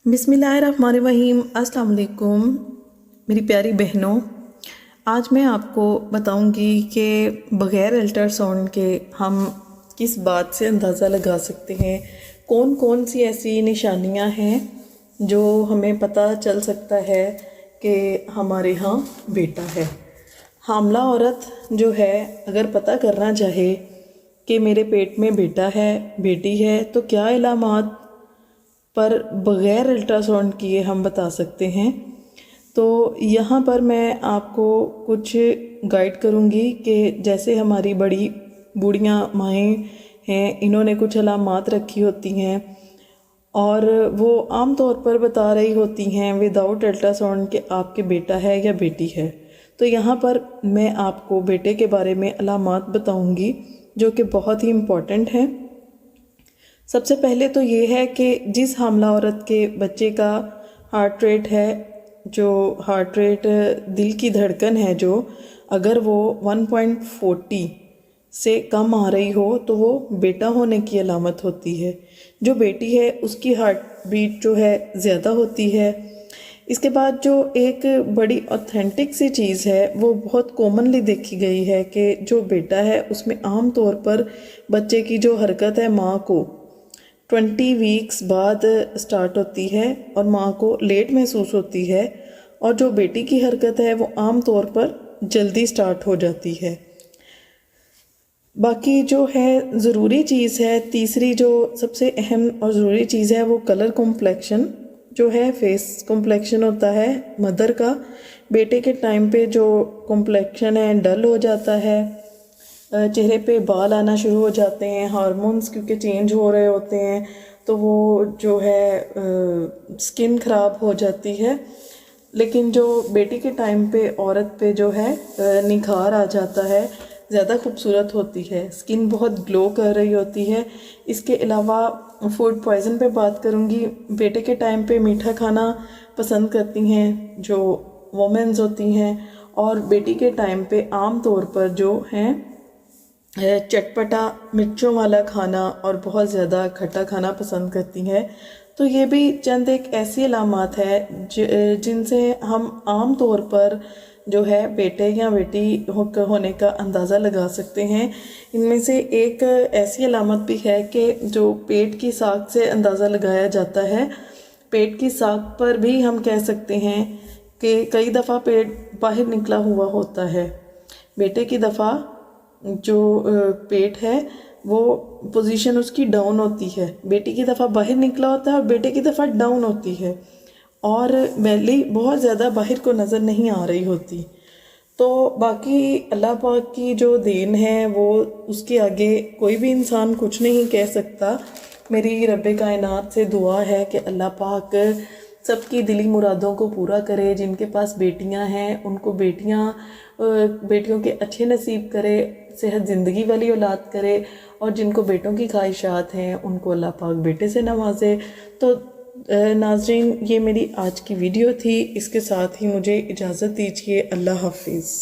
बिस्मिल्लाहिर्रहमानिर्रहीम। अस्सलाम वालेकुम मेरी प्यारी बहनों, आज मैं आपको बताऊंगी कि बग़ैर अल्ट्रासाउंड के हम किस बात से अंदाज़ा लगा सकते हैं, कौन कौन सी ऐसी निशानियां हैं जो हमें पता चल सकता है कि हमारे यहाँ बेटा है। हामला औरत जो है अगर पता करना चाहे कि मेरे पेट में बेटा है बेटी है तो क्या इलामात पर बग़ैर अल्ट्रासाउंड किए हम बता सकते हैं। तो यहाँ पर मैं आपको कुछ गाइड करूँगी कि जैसे हमारी बड़ी बूढ़ियाँ माएँ हैं, इन्होंने कुछ अलामात रखी होती हैं और वो आम तौर पर बता रही होती हैं विदाउट अल्ट्रासाउंड कि आपके बेटा है या बेटी है। तो यहाँ पर मैं आपको बेटे के बारे में अलामात बताऊँगी जो कि बहुत ही इम्पॉर्टेंट हैं। सबसे पहले तो ये है कि जिस हामला औरत के बच्चे का हार्ट रेट है, जो हार्ट रेट दिल की धड़कन है, जो अगर वो 1.40 से कम आ रही हो तो वो बेटा होने की अलामत होती है। जो बेटी है उसकी हार्ट बीट जो है ज़्यादा होती है। इसके बाद जो एक बड़ी ऑथेंटिक सी चीज़ है वो बहुत कॉमनली देखी गई है कि जो बेटा है उसमें आम तौर पर बच्चे की जो हरकत है माँ को 20 वीक्स बाद स्टार्ट होती है और माँ को लेट महसूस होती है, और जो बेटी की हरकत है वो आम तौर पर जल्दी स्टार्ट हो जाती है। बाकी जो है ज़रूरी चीज़ है, तीसरी जो सबसे अहम और ज़रूरी चीज़ है वो कलर कॉम्प्लेक्शन जो है, फेस कॉम्प्लेक्शन होता है मदर का। बेटे के टाइम पे जो कॉम्प्लेक्शन है डल हो जाता है, चेहरे पे बाल आना शुरू हो जाते हैं, हार्मोन्स क्योंकि चेंज हो रहे होते हैं तो वो जो है स्किन ख़राब हो जाती है। लेकिन जो बेटी के टाइम पे औरत पे जो है निखार आ जाता है, ज़्यादा खूबसूरत होती है, स्किन बहुत ग्लो कर रही होती है। इसके अलावा फूड पॉइज़न पे बात करूँगी। बेटे के टाइम पे मीठा खाना पसंद करती हैं जो वोमेंस होती हैं, और बेटी के टाइम पे आम तौर पर जो हैं चटपटा मिर्चों वाला खाना और बहुत ज़्यादा खट्टा खाना पसंद करती हैं। तो ये भी चंद एक ऐसी अलामात है जिनसे हम आम तौर पर जो है बेटे या बेटी होने का अंदाज़ा लगा सकते हैं। इनमें से एक ऐसी अलामत भी है कि जो पेट की साख से अंदाज़ा लगाया जाता है। पेट की साख पर भी हम कह सकते हैं कि कई दफ़ा पेट बाहर निकला हुआ होता है। बेटे की दफ़ा जो पेट है वो पोजीशन उसकी डाउन होती है, बेटी की दफ़ा बाहर निकला होता है और बेटे की दफ़ा डाउन होती है, और बेली बहुत ज़्यादा बाहर को नज़र नहीं आ रही होती। तो बाकी अल्लाह पाक की जो देन है वो उसके आगे कोई भी इंसान कुछ नहीं कह सकता। मेरी रब्बे कायनात से दुआ है कि अल्लाह पाक सबकी दिली मुरादों को पूरा करे। जिनके पास बेटियां हैं उनको बेटियों के अच्छे नसीब करे, सेहत ज़िंदगी वाली औलाद करे, और जिनको बेटों की ख्वाहिशात हैं उनको अल्लाह पाक बेटे से नवाजे। तो नाज़रीन, ये मेरी आज की वीडियो थी। इसके साथ ही मुझे इजाज़त दीजिए। अल्लाह हाफिज़।